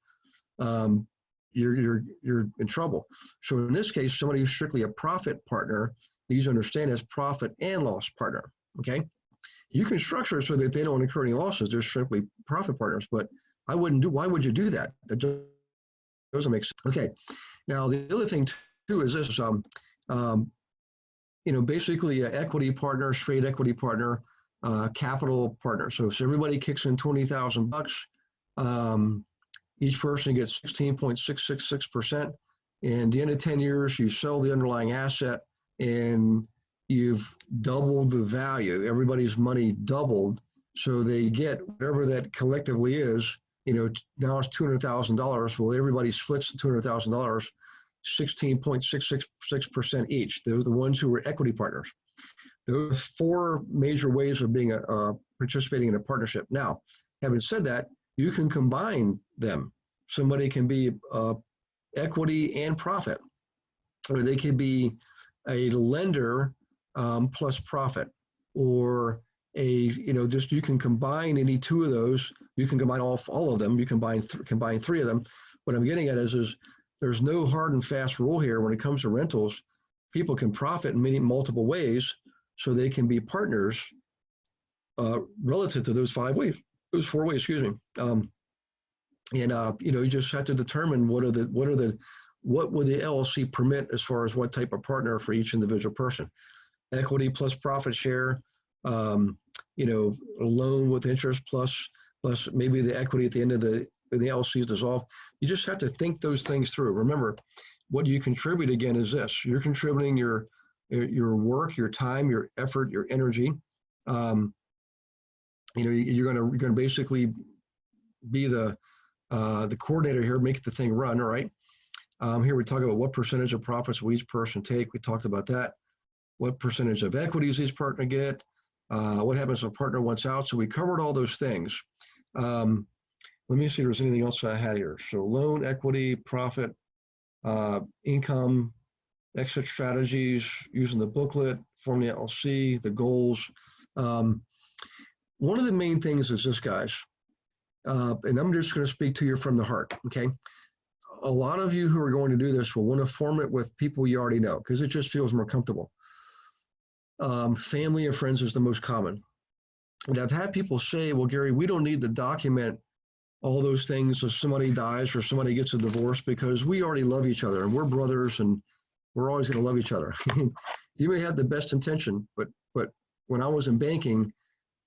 Speaker 1: You're in trouble. So in this case, somebody who's strictly a profit partner needs to understand as profit and loss partner. Okay, you can structure it so that they don't incur any losses. They're strictly profit partners, but I wouldn't do. Why would you do that? That doesn't make sense. Okay, now the other thing too is this: basically an equity partner, straight equity partner, capital partner. So everybody kicks in $20,000. Each person gets 16.666%. And at the end of 10 years, you sell the underlying asset and you've doubled the value. Everybody's money doubled. So they get whatever that collectively is, now it's $200,000. Well, everybody splits the $200,000, 16.666% each. Those are the ones who were equity partners. Those are 4 major ways of being participating in a partnership. Now, having said that, you can combine them. Somebody can be equity and profit, or they could be a lender plus profit, or you can combine any 2 of those. You can combine all of them. You can combine 3 of them. What I'm getting at is there's no hard and fast rule here when it comes to rentals. People can profit in multiple ways, so they can be partners relative to those 4 ways, excuse me. You just have to determine what would the LLC permit as far as what type of partner for each individual person. Equity plus profit share, a loan with interest plus maybe the equity at the end of the LLC is dissolved. You just have to think those things through. Remember, what you contribute again is this: you're contributing your work, your time, your effort, your energy. You're going to basically be the coordinator here, make the thing run. All right. Here we talk about what percentage of profits will each person take. We talked about that. What percentage of equities each partner get? What happens if a partner wants out? So we covered all those things. Let me see if there's anything else I had here. So loan, equity, profit, income, exit strategies, using the booklet, forming the LLC, the goals. One of the main things is this, guys, and I'm just going to speak to you from the heart, okay? A lot of you who are going to do this will want to form it with people you already know because it just feels more comfortable. Family and friends is the most common. And I've had people say, well, Gary, we don't need to document all those things if somebody dies or somebody gets a divorce because we already love each other and we're brothers and we're always going to love each other. You may have the best intention, but when I was in banking,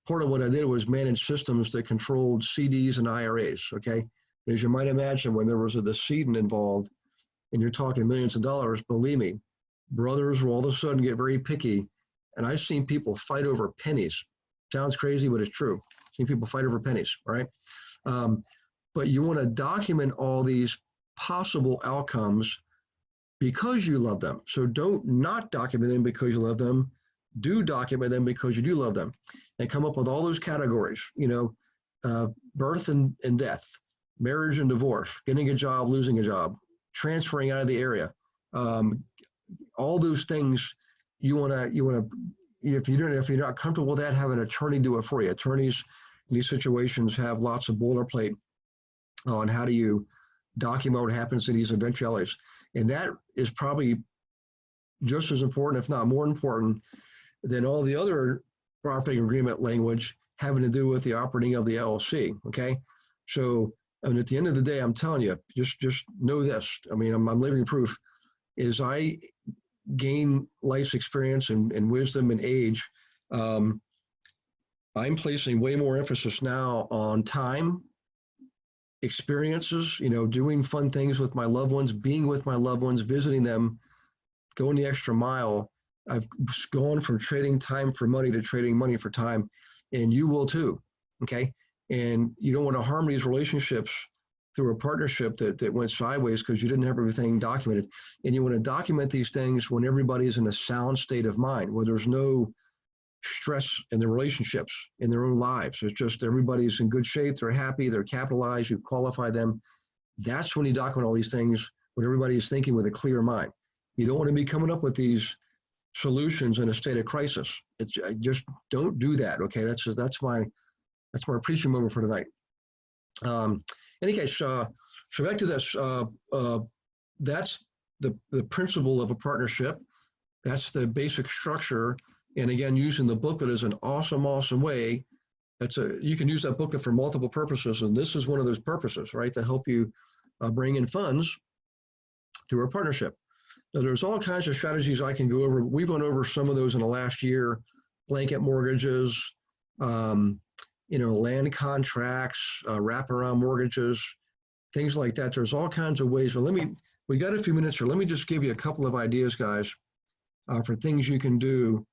Speaker 1: part of what I did was manage systems that controlled CDs and IRAs, okay? As you might imagine, when there was a decedent involved and you're talking millions of dollars, believe me, brothers will all of a sudden get very picky. And I've seen people fight over pennies. Sounds crazy, but it's true. I've seen people fight over pennies, right? But you want to document all these possible outcomes because you love them. So don't not document them because you love them. Do document them because you do love them. And come up with all those categories, birth and death, marriage and divorce, getting a job, losing a job, transferring out of the area. All those things you want to, if you're not comfortable with that, have an attorney do it for you. Attorneys in these situations have lots of boilerplate on how do you document what happens in these eventualities. And that is probably just as important, if not more important, than all the other operating agreement language having to do with the operating of the LLC, okay? So, at the end of the day, I'm telling you, just know this. I'm living proof, is I gain life's experience and wisdom and age. I'm placing way more emphasis now on time, experiences, doing fun things with my loved ones, being with my loved ones, visiting them, going the extra mile. I've gone from trading time for money to trading money for time, and you will too, okay? And you don't want to harm these relationships through a partnership that went sideways because you didn't have everything documented. And you want to document these things when everybody's in a sound state of mind, where there's no stress in their relationships, in their own lives. It's just everybody's in good shape, they're happy, they're capitalized, you qualify them. That's when you document all these things, when everybody is thinking with a clear mind. You don't want to be coming up with these solutions in a state of crisis. I just don't do that. Okay, that's my preaching moment for tonight. Any case, so back to this. That's the principle of a partnership. That's the basic structure. And again, using the booklet is an awesome way. You can use that booklet for multiple purposes, and this is one of those purposes, right, to help you bring in funds through a partnership. Now, there's all kinds of strategies I can go over. We've gone over some of those in the last year: blanket mortgages, land contracts, wraparound mortgages, things like that. There's all kinds of ways. But we got a few minutes here. Let me just give you a couple of ideas, guys, for things you can do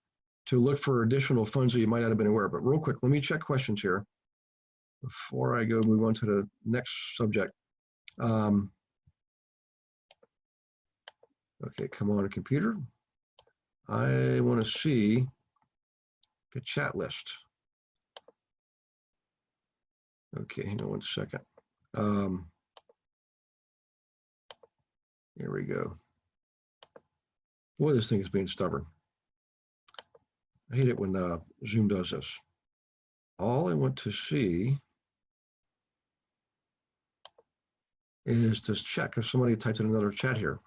Speaker 1: to look for additional funds that you might not have been aware of. But real quick, let me check questions here before I move on to the next subject. Okay, come on, computer. I want to see the chat list. Okay, hang on one second. Here we go. Boy, this thing is being stubborn. I hate it when Zoom does this. All I want to see is to check if somebody typed in another chat here.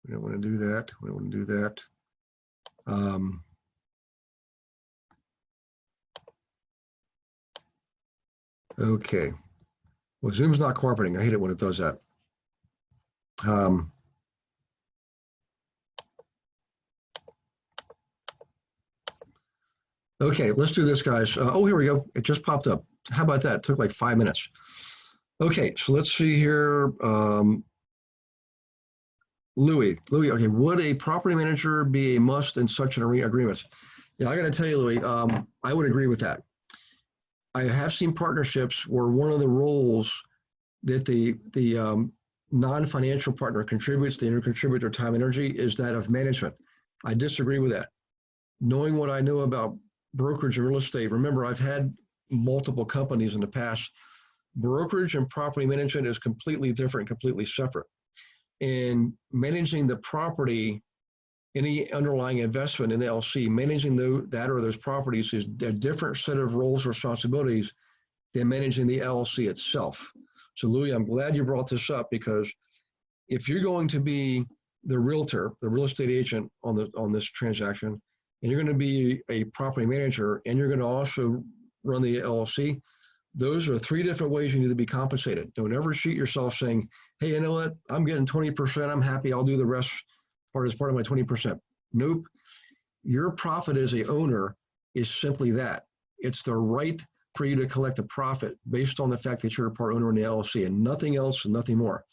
Speaker 1: We don't want to do that. We don't want to do that. Okay. Well, Zoom's not cooperating. I hate it when it does that. Okay, let's do this, guys. Oh, here we go. It just popped up. How about that? It took like 5 minutes. Okay, so let's see here. Louis, okay, would a property manager be a must in such an agreement? Yeah, I got to tell you, Louis, I would agree with that. I have seen partnerships where one of the roles that the non-financial partner contributes, they contribute their time and energy, is that of management. I disagree with that. Knowing what I know about brokerage and real estate, remember, I've had multiple companies in the past. Brokerage and property management is completely different, completely separate. And managing the property, any underlying investment in the LLC, managing that or those properties is a different set of roles and responsibilities than managing the LLC itself. So Louis, I'm glad you brought this up, because if you're going to be the realtor, the real estate agent on this transaction, and you're going to be a property manager, and you're going to also run the LLC, those are 3 different ways you need to be compensated. Don't ever shoot yourself saying, hey, you know what, I'm getting 20%, I'm happy, I'll do the rest as part of my 20%. Nope. Your profit as a owner is simply that. It's the right for you to collect a profit based on the fact that you're a part owner in the LLC, and nothing else and nothing more.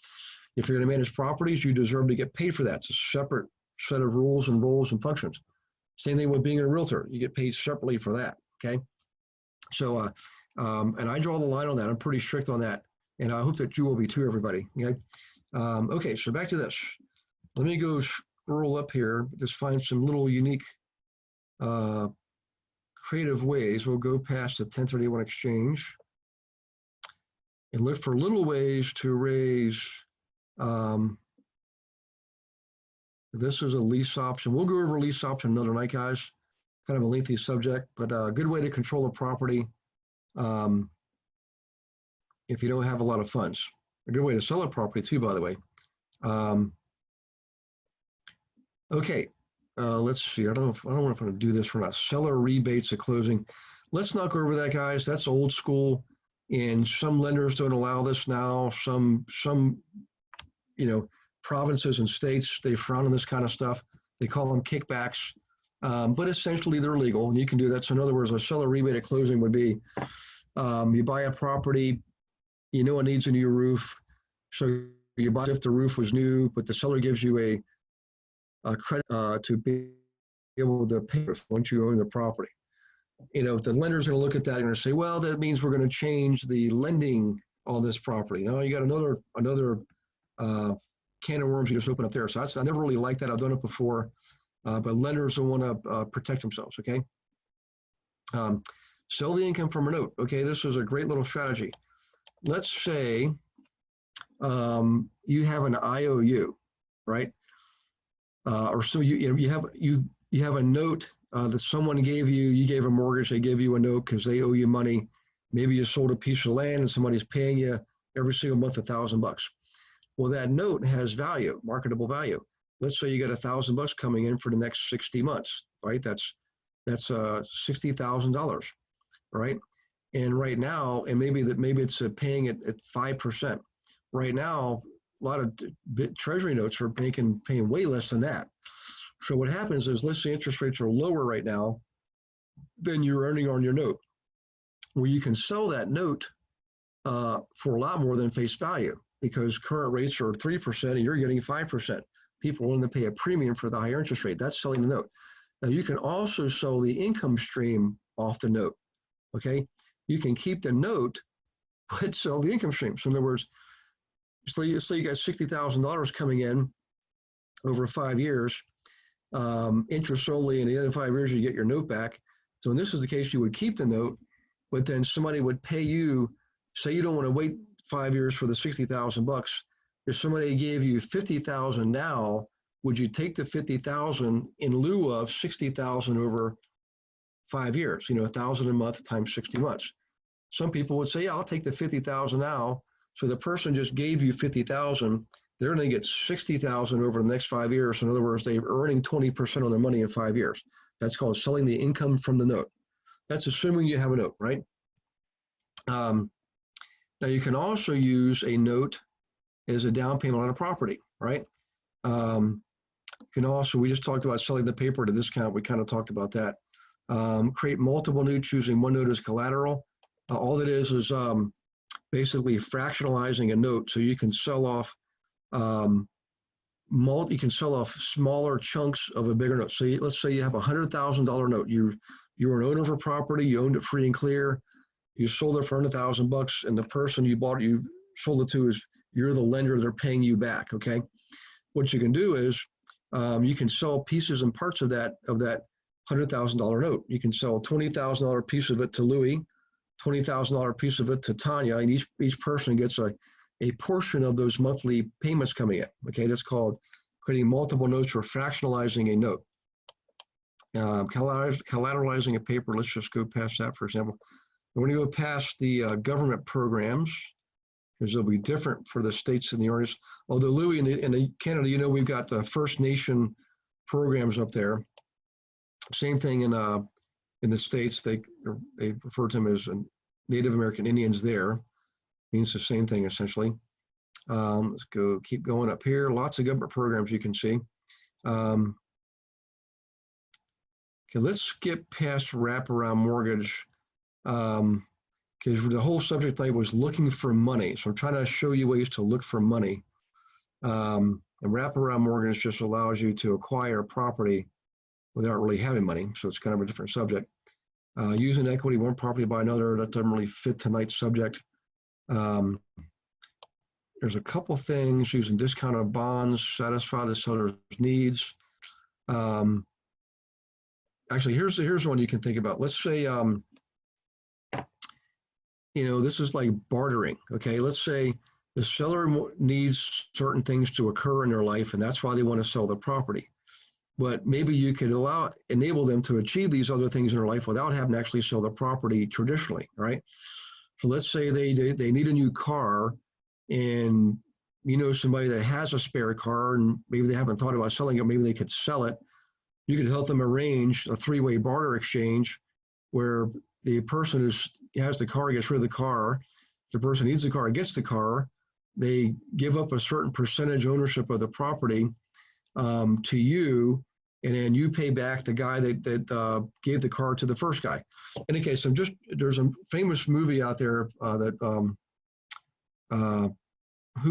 Speaker 1: If you're going to manage properties, you deserve to get paid for that. It's a separate set of rules and roles and functions. Same thing with being a realtor. You get paid separately for that, okay? So, and I draw the line on that. I'm pretty strict on that. And I hope that you will be too, everybody, okay? Okay, so back to this. Let me go scroll up here, just find some little unique creative ways. We'll go past the 1031 exchange and look for little ways to raise, this is a lease option. We'll go over lease option another night, guys. Kind of a lengthy subject, but a good way to control a property if you don't have a lot of funds. A good way to sell a property too, by the way. Okay, let's see. I don't know if I'm going to do this or not. Seller rebates at closing. Let's not go over that, guys. That's old school, and some lenders don't allow this now. Some provinces and states, they frown on this kind of stuff. They call them kickbacks, but essentially they're legal, and you can do that. So in other words, a seller rebate at closing would be, you buy a property, you know it needs a new roof, so you buy it if the roof was new, but the seller gives you a credit to be able to pay once you own the property. If the lender's going to look at that and say, well, that means we're going to change the lending on this property. Now you got another can of worms you just open up there. So I never really liked that. I've done it before, but lenders will want to protect themselves. Okay. Sell the income from a note. Okay, this is a great little strategy. Let's say you have an IOU, right? or so you have a note that someone gave you. You gave a mortgage. They gave you a note because they owe you money. Maybe you sold a piece of land and somebody's paying you every single month $1,000. Well, that note has value, marketable value. Let's say you got $1,000 coming in for the next 60 months, right? That's $60,000, right? And right now, and maybe it's paying it at 5%. Right now, a lot of treasury notes are paying way less than that. So what happens is, let's say interest rates are lower right now than you're earning on your note. Well, you can sell that note for a lot more than face value, because current rates are 3% and you're getting 5%. People are willing to pay a premium for the higher interest rate. That's selling the note. Now, you can also sell the income stream off the note, okay? You can keep the note, but sell the income stream. So in other words, say you got $60,000 coming in over 5 years, interest only, and the other 5 years you get your note back. So in this is the case, you would keep the note, but then somebody would pay you. Say you don't want to wait 5 years for the $60,000. If somebody gave you $50,000 now, would you take the $50,000 in lieu of $60,000 over 5 years? $1,000 a month times 60 months. Some people would say, yeah, I'll take the $50,000 now. So the person just gave you $50,000. They're going to get $60,000 over the next 5 years. In other words, they're earning 20% on their money in 5 years. That's called selling the income from the note. That's assuming you have a note, right? Now, you can also use a note as a down payment on a property, right? You can also, we just talked about selling the paper at a discount. We kind of talked about that. Create multiple notes using one note as collateral. All it is basically fractionalizing a note, so you can sell off smaller chunks of a bigger note. So let's say you have a $100,000 note. You were an owner of a property. You owned it free and clear. You sold it for $100,000, and the person you sold it to you're the lender. They're paying you back. Okay. What you can do is you can sell pieces and parts of that $100,000 note. You can sell a $20,000 piece of it to Louis, $20,000 piece of it to Tanya, and each person gets a portion of those monthly payments coming in. Okay, that's called creating multiple notes or fractionalizing a note. Collateralizing a paper. Let's just go past that, for example. We're going to go past the government programs, because they'll be different for the states and the areas. Although, Louis, in Canada, we've got the First Nation programs up there. Same thing in the States. They refer to them as Native American Indians there. Means the same thing, essentially. Let's keep going up here. Lots of government programs you can see. Okay, let's skip past wraparound mortgage. Because the whole subject tonight was looking for money. So I'm trying to show you ways to look for money. And wraparound mortgage just allows you to acquire property without really having money. So it's kind of a different subject. Using equity, one property by another, that doesn't really fit tonight's subject. There's a couple things. Using discounted bonds, satisfy the seller's needs. Actually, here's one you can think about. Let's say, this is like bartering, okay? Let's say the seller needs certain things to occur in their life, and that's why they want to sell the property. But maybe you could enable them to achieve these other things in their life without having to actually sell the property traditionally, right? So let's say they need a new car, and somebody that has a spare car, and maybe they haven't thought about selling it, maybe they could sell it. You could help them arrange a three-way barter exchange where the person who has the car gets rid of the car, the person who needs the car gets the car, they give up a certain percentage ownership of the property to you, and then you pay back the guy that gave the car to the first guy. In any case, there's a famous movie out there who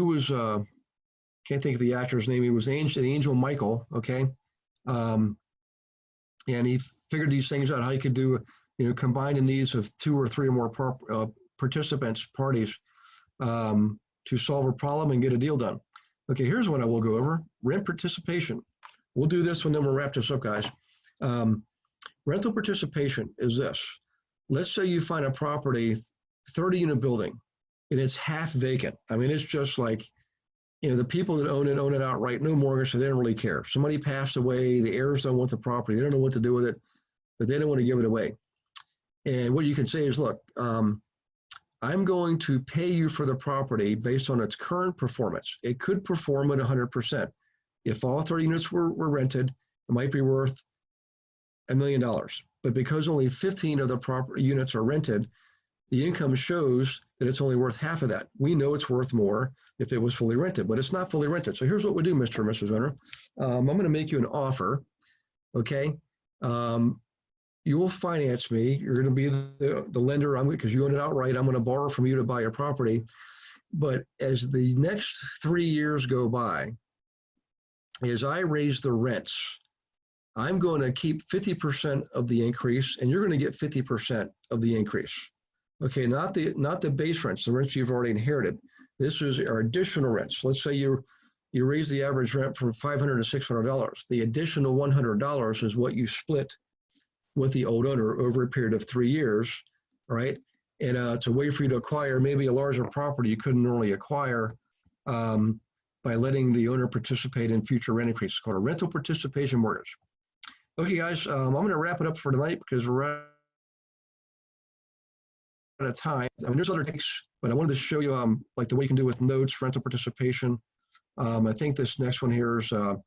Speaker 1: was, can't think of the actor's name, he was the Angel Michael, okay? And he figured these things out, how you could do, combine the needs of 2 or 3 or more parties to solve a problem and get a deal done. Okay, here's what I will go over. Rent participation. We'll do this one, then we'll wrap this up, guys. Rental participation is this. Let's say you find a property, 30-unit building, and it's half vacant. I mean, it's just like the people that own it outright, no mortgage, so they don't really care. Somebody passed away, the heirs don't want the property, they don't know what to do with it, but they don't want to give it away. And what you can say is, look, I'm going to pay you for the property based on its current performance. It could perform at 100%. If all 30 units were rented, it might be worth $1 million. But because only 15 of the property units are rented, the income shows that it's only worth half of that. We know it's worth more if it was fully rented, but it's not fully rented. So here's what we do, Mr. and Mrs. Owner. I'm going to make you an offer, okay? You'll finance me. You're going to be the lender, because you own it outright. I'm going to borrow from you to buy your property. But as the next 3 years go by, as I raise the rents, I'm going to keep 50% of the increase, and you're going to get 50% of the increase. Okay, not the base rents, the rents you've already inherited. This is our additional rents. Let's say you raise the average rent from $500 to $600. The additional $100 is what you split with the old owner over a period of 3 years, right? And it's a way for you to acquire maybe a larger property you couldn't normally acquire by letting the owner participate in future rent increases. It's called a rental participation mortgage. Okay, guys, I'm going to wrap it up for tonight because we're out of time. I mean, there's other takes, but I wanted to show you like the way you can do with notes, rental participation. I think this next one here is, talk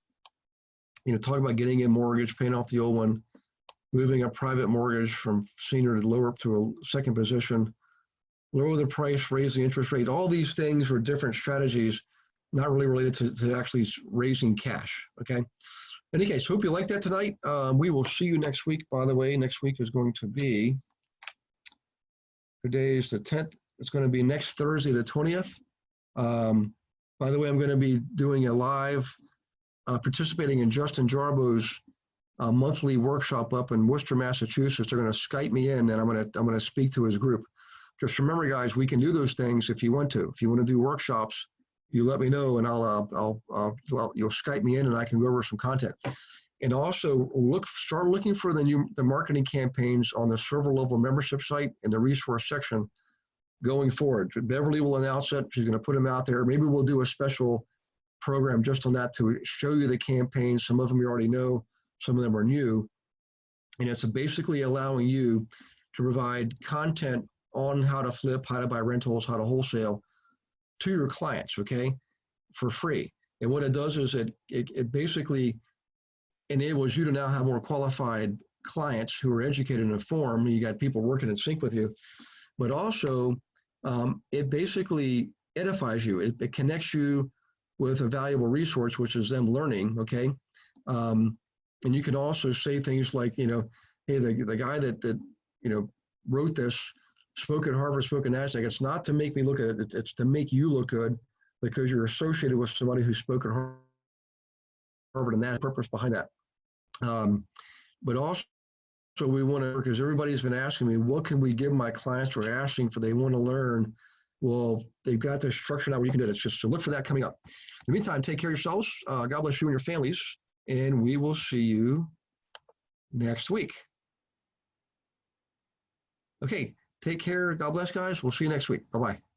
Speaker 1: about getting a mortgage, paying off the old one, moving a private mortgage from senior to lower up to a second position, lower the price, raise the interest rate. All these things are different strategies, not really related to actually raising cash, okay? In any case, hope you liked that tonight. We will see you next week. By the way, next week is going to be, today is the 10th. It's going to be next Thursday, the 20th. By the way, I'm going to be doing a live, participating in Justin Jarbo's monthly workshop up in Worcester, Massachusetts. They're going to Skype me in, and I'm going to speak to his group. Just remember, guys, we can do those things if you want to. If you want to do workshops, you let me know, and you'll Skype me in, and I can go over some content. And also start looking for the marketing campaigns on the server level membership site in the resource section going forward. Beverly will announce it. She's going to put them out there. Maybe we'll do a special program just on that to show you the campaigns. Some of them you already know. Some of them are new. And it's basically allowing you to provide content on how to flip, how to buy rentals, how to wholesale to your clients, okay, for free. And what it does is it basically enables you to now have more qualified clients who are educated and informed. You got people working in sync with you, but also it basically edifies you. It connects you with a valuable resource, which is them learning, okay? And you can also say things like, hey, the guy that wrote this spoke at Harvard, spoke at NASDAQ. It's not to make me look at it. It's to make you look good because you're associated with somebody who spoke at Harvard, and that's the purpose behind that. But also we want to, because everybody's been asking me, what can we give my clients who are asking for, they want to learn? Well, they've got the structure now where you can do it. It's just to look for that coming up. In the meantime, take care of yourselves. God bless you and your families. And we will see you next week. Okay, take care. God bless, guys. We'll see you next week. Bye-bye.